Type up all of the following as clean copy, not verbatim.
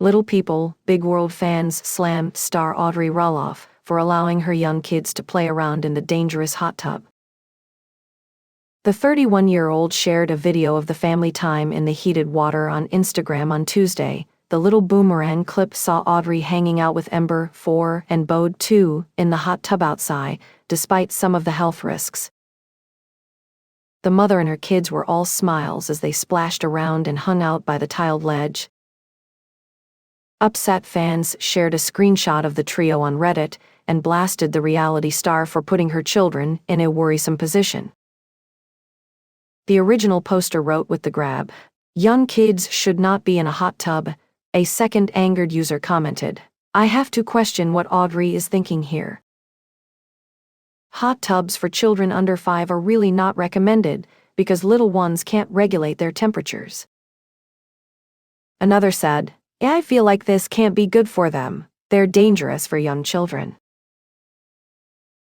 Little People, Big World fans slammed star Audrey Roloff for allowing her young kids to play around in the dangerous hot tub. The 31-year-old shared a video of the family time in the heated water on Instagram on Tuesday. The little boomerang clip saw Audrey hanging out with Ember, 4, and Bode, 2, in the hot tub outside, despite some of the health risks. The mother and her kids were all smiles as they splashed around and hung out by the tiled ledge. Upset fans shared a screenshot of the trio on Reddit and blasted the reality star for putting her children in a worrisome position. The original poster wrote with the grab, "Young kids should not be in a hot tub." A second angered user commented, "I have to question what Audrey is thinking here. Hot tubs for children under 5 are really not recommended because little ones can't regulate their temperatures." Another said, "I feel like this can't be good for them. They're dangerous for young children."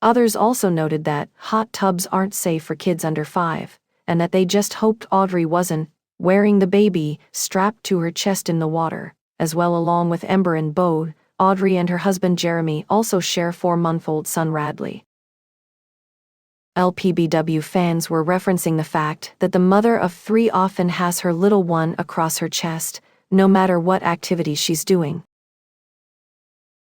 Others also noted that hot tubs aren't safe for kids under 5, and that they just hoped Audrey wasn't wearing the baby strapped to her chest in the water, as well. Along with Ember and Bode, Audrey and her husband Jeremy also share 4-month-old son Radley. LPBW fans were referencing the fact that the mother of 3 often has her little one across her chest, no matter what activity she's doing.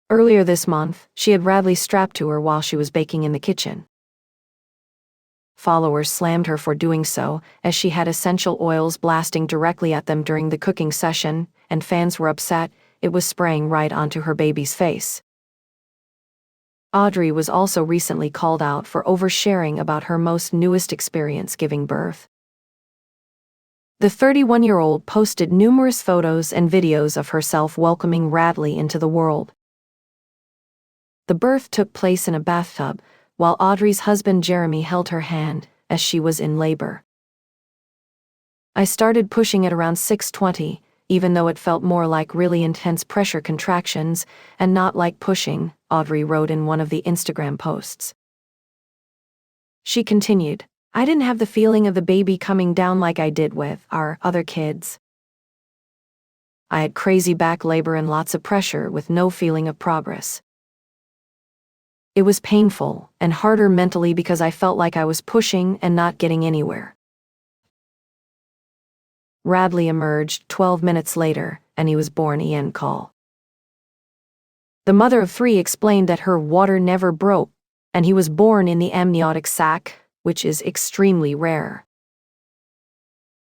Earlier this month, she had Radley strapped to her while she was baking in the kitchen. Followers slammed her for doing so, as she had essential oils blasting directly at them during the cooking session, and fans were upset it was spraying right onto her baby's face. Audrey was also recently called out for oversharing about her most newest experience giving birth. The 31-year-old posted numerous photos and videos of herself welcoming Radley into the world. The birth took place in a bathtub, while Audrey's husband Jeremy held her hand as she was in labor. "I started pushing at around 6:20, even though it felt more like really intense pressure contractions and not like pushing," Audrey wrote in one of the Instagram posts. She continued, "I didn't have the feeling of the baby coming down like I did with our other kids. I had crazy back labor and lots of pressure with no feeling of progress. It was painful and harder mentally because I felt like I was pushing and not getting anywhere." Radley emerged 12 minutes later, and he was born Ian Call. The mother of 3 explained that her water never broke, and he was born in the amniotic sac, which is extremely rare.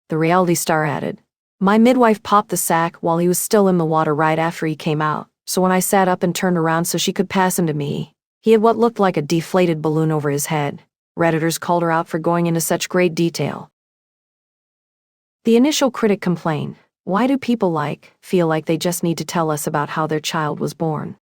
The reality star added, "My midwife popped the sac while he was still in the water right after he came out, so when I sat up and turned around so she could pass him to me, he had what looked like a deflated balloon over his head." Redditors called her out for going into such great detail. The initial critic complained, "Why do people feel like they just need to tell us about how their child was born?"